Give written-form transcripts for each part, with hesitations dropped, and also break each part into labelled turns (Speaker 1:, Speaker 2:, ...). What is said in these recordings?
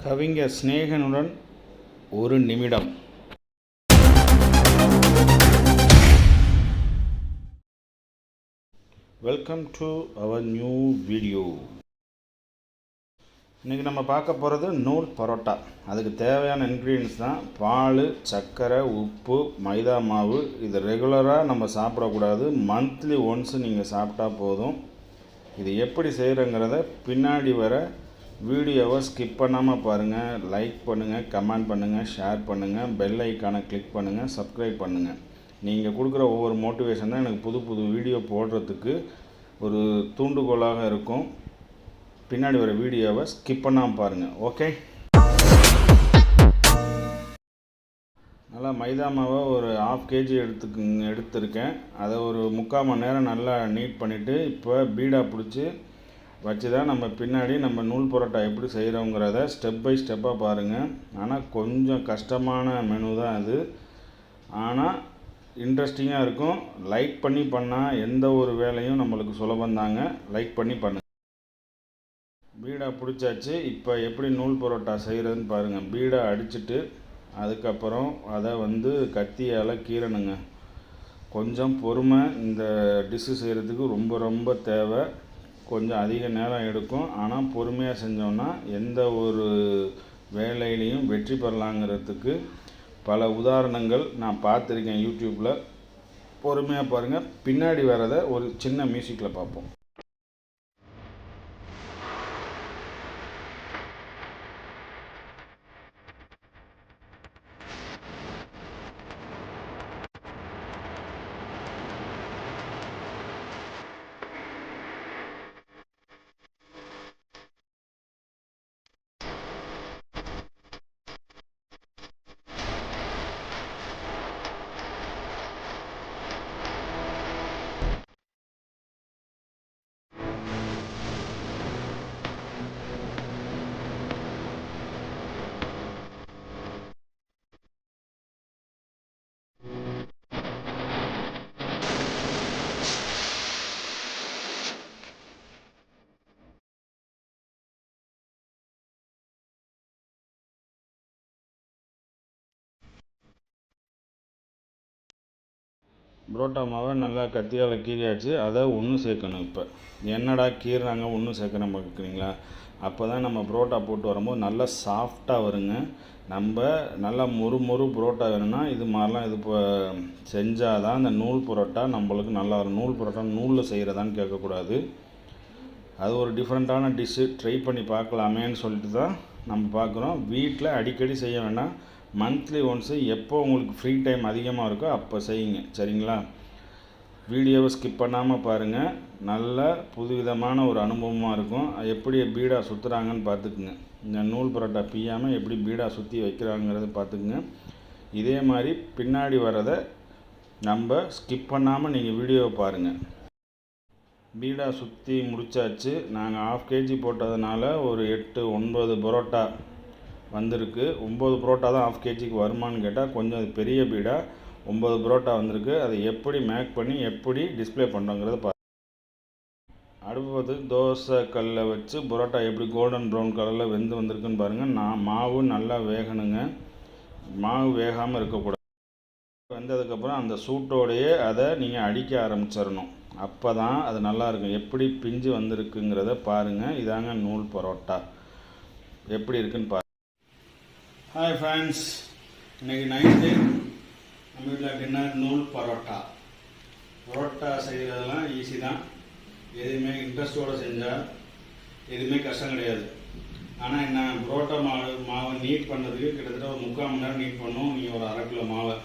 Speaker 1: கவிஞர் சிநேகனுடன் ஒரு நிமிடம். Welcome to our new video. இன்றைக்கி நம்ம பார்க்க போகிறது நூல் பரோட்டா. அதுக்கு தேவையான இன்க்ரீடியன்ஸ் தான் பால், சர்க்கரை, உப்பு, மைதா மாவு. இது ரெகுலராக நம்ம சாப்பிடக்கூடாது, மந்த்லி ஒன்ஸ் நீங்கள் சாப்பிட்டா போதும். இது எப்படி செய்கிறங்கிறத பின்னாடி வர வீடியோவை ஸ்கிப் பண்ணாமல் பாருங்கள். லைக் பண்ணுங்கள், கமெண்ட் பண்ணுங்கள், ஷேர் பண்ணுங்கள், பெல் ஐக்கானை கிளிக் பண்ணுங்கள், சப்ஸ்கிரைப் பண்ணுங்கள். நீங்கள் கொடுக்குற ஒவ்வொரு மோட்டிவேஷன் தான் எனக்கு புது புது வீடியோ போடுறதுக்கு ஒரு தூண்டுகோலாக இருக்கும். பின்னாடி வர வீடியோவை ஸ்கிப் பண்ணாமல் பாருங்கள். ஓகே, நல்லா மைதா மாவை ஒரு 1/2 kg எடுத்திருக்கேன். அதை ஒரு 3/4 மணி நேரம் நல்லா நீட் பண்ணிவிட்டு இப்போ பீடா பிடிச்சி வச்சு தான் நம்ம பின்னாடி நம்ம நூல் பரோட்டா எப்படி செய்கிறோங்கிறத ஸ்டெப் பை ஸ்டெப்பாக பாருங்கள். ஆனால் கொஞ்சம் கஷ்டமான மெனு தான் அது, ஆனால் இன்ட்ரெஸ்டிங்காக இருக்கும். லைக் பண்ணி பண்ணால் எந்த ஒரு வேலையும் நம்மளுக்கு சுலபந்தாங்க. லைக் பண்ணி பண்ணுங்கள். பீடா பிடிச்சாச்சு. இப்போ எப்படி நூல் பரோட்டா செய்கிறதுன்னு பாருங்கள். பீடா அடிச்சுட்டு அதுக்கப்புறம் அதை கத்தியால் கீறணுங்க. கொஞ்சம் பொறுமை இந்த டிஷ்ஷு செய்கிறதுக்கு ரொம்ப ரொம்ப தேவை. கொஞ்சம் அதிக நேரம் எடுக்கும், ஆனால் பொறுமையாக செஞ்சோன்னா எந்த ஒரு வேலையிலையும் வெற்றி பெறலாங்கிறதுக்கு பல உதாரணங்கள் நான் பார்த்துருக்கேன் யூடியூப்பில். பொறுமையாக பாருங்கள். பின்னாடி வரதை ஒரு சின்ன மியூசிக்கில் பார்ப்போம். புரோட்டா மாவை நல்லா கத்தியால் கீறியாச்சு. அதை ஒன்று சேர்க்கணும். இப்போ என்னடா கீறுறாங்க ஒன்று சேர்க்கணும் பார்க்குறீங்களா? அப்போ தான் நம்ம புரோட்டா போட்டு வரும்போது நல்லா சாஃப்டாக வருங்க. நம்ம நல்லா மொறு புரோட்டா வேணும்னா இது மாதிரிலாம் இது இப்போ செஞ்சால் தான் இந்த நூல் புரோட்டா நம்மளுக்கு நல்லா வரும். நூல் புரோட்டா நூலில் செய்கிறதான்னு கேட்கக்கூடாது. அது ஒரு டிஃப்ரெண்ட்டான டிஷ்ஷு. ட்ரை பண்ணி பார்க்கலாமேன்னு சொல்லிட்டு தான் நம்ம பார்க்குறோம். வீட்டில் அடிக்கடி செய்ய வேண்டாம், மந்த்லி ஒன்ஸு எப்போ உங்களுக்கு ஃப்ரீ டைம் அதிகமாக இருக்கோ அப்போ செய்யுங்க. சரிங்களா? வீடியோவை ஸ்கிப் பண்ணாமல் பாருங்கள். நல்ல புதுவிதமான ஒரு அனுபவமாக இருக்கும். எப்படி பீடா சுற்றுறாங்கன்னு பார்த்துக்குங்க. இந்த நூல் பரோட்டா பிய்யாமல் எப்படி பீடா சுற்றி வைக்கிறாங்கிறத பார்த்துக்குங்க. இதே மாதிரி பின்னாடி வரதை நம்ம ஸ்கிப் பண்ணாமல் நீங்கள் வீடியோவை பாருங்கள். பீடா சுற்றி முடித்தாச்சு. நாங்கள் 1/2 kg போட்டதுனால ஒரு 8-9 பரோட்டா வந்திருக்கு. 9 பரோட்டா தான் 1/2 kgக்கு வருமானு கேட்டால் கொஞ்சம் அது பெரிய பீடா. 9 பரோட்டா வந்திருக்கு. அதை எப்படி மேக் பண்ணி எப்படி டிஸ்பிளே பண்ணுறோங்கிறத பாருங்கள். அடுப்பு பார்த்து தோசை கல்லை வச்சு பரோட்டா எப்படி கோல்டன் ப்ரௌன் கலரில் வெந்து வந்திருக்குன்னு பாருங்கள். மாவு நல்லா வேகணுங்க. மாவு வேகாமல் இருக்கக்கூடாது. வெந்ததுக்கப்புறம் அந்த சூட்டோடையே அதை நீங்கள் அடிக்க ஆரம்பிச்சிடணும். அப்போ தான் அது நல்லாயிருக்கும். எப்படி பிஞ்சு வந்திருக்குங்கிறத பாருங்கள். இதாங்க நூல் பரோட்டா எப்படி இருக்குன்னு பாருங்கள். ஹாய் ஃப்ரெண்ட்ஸ், இன்றைக்கி நைட்டு நம்ம வீட்டில் டின்னர் நூல் பரோட்டா. பரோட்டா செய்கிறதெல்லாம் ஈஸி தான். எதுவுமே இன்ட்ரெஸ்டோடு செஞ்சால் எதுவுமே கஷ்டம் கிடையாது. ஆனால் என்ன, பரோட்டா மாவை நீட் பண்ணுறதுக்கு கிட்டத்தட்ட ஒரு 3/4 மணி நேரம் நீட் பண்ணணும். நீங்கள் ஒரு 1/2 கிலோ மாவை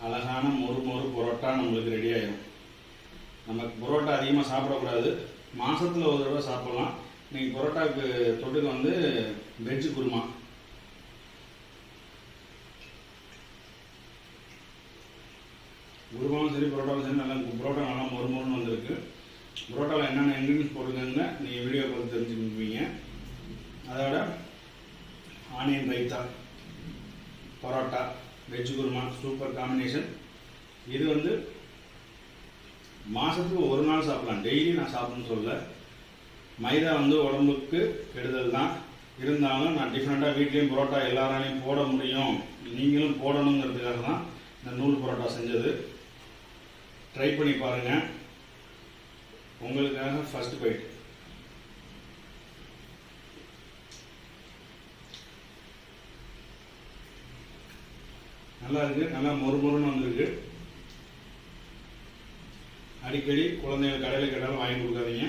Speaker 1: அழகான மொறு பரோட்டா நம்மளுக்கு ரெடி ஆகிடும். நமக்கு பரோட்டா அதிகமாக சாப்பிடக்கூடாது, மாதத்தில் ஒரு தடவை சாப்பிட்லாம். நீங்கள் பரோட்டாவுக்கு தொட்டுக்கு வெஜ்ஜு குருமா. குருமாவும் சரி பரோட்டாவும் சரி நல்லா பரோட்டா நல்லா மொறுன்னு வந்திருக்கு. பரோட்டாவில் என்னென்ன இன்க்ரீடியன்ஸ் போட்டுருக்குன்னு நீங்கள் வீடியோ பார்த்து தெரிஞ்சுக்குவீங்க. அதோட onion raita, parotta, veg kurma super combination. இது மாதத்துக்கு ஒரு நாள் சாப்பிடலாம், டெய்லி நான் சாப்பிடணும்னு சொல்ல. மைதா உடம்புக்கு கெடுதல் தான். இருந்தாலும் நான் டிஃப்ரெண்ட்டாக வீட்லேயும் பரோட்டா எல்லாராலையும் போட முடியும், நீங்களும் போடணுங்கிறதுக்காக தான் இந்த நூல் பரோட்டா செஞ்சது. ட்ரை பண்ணி பாருங்கள். உங்களுக்காக ஃபர்ஸ்ட் பைட். நல்லா இருக்குது, நல்லா மொறுமொறுன்னு வந்திருக்கு. அடிக்கடி குழந்தைகள் கடையில் கேட்டாலும் வாங்கி கொடுக்காதீங்க.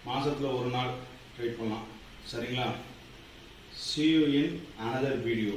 Speaker 1: மாதத்தில் ஒரு நாள் ட்ரை பண்ணலாம். சரிங்களா? See you in another video.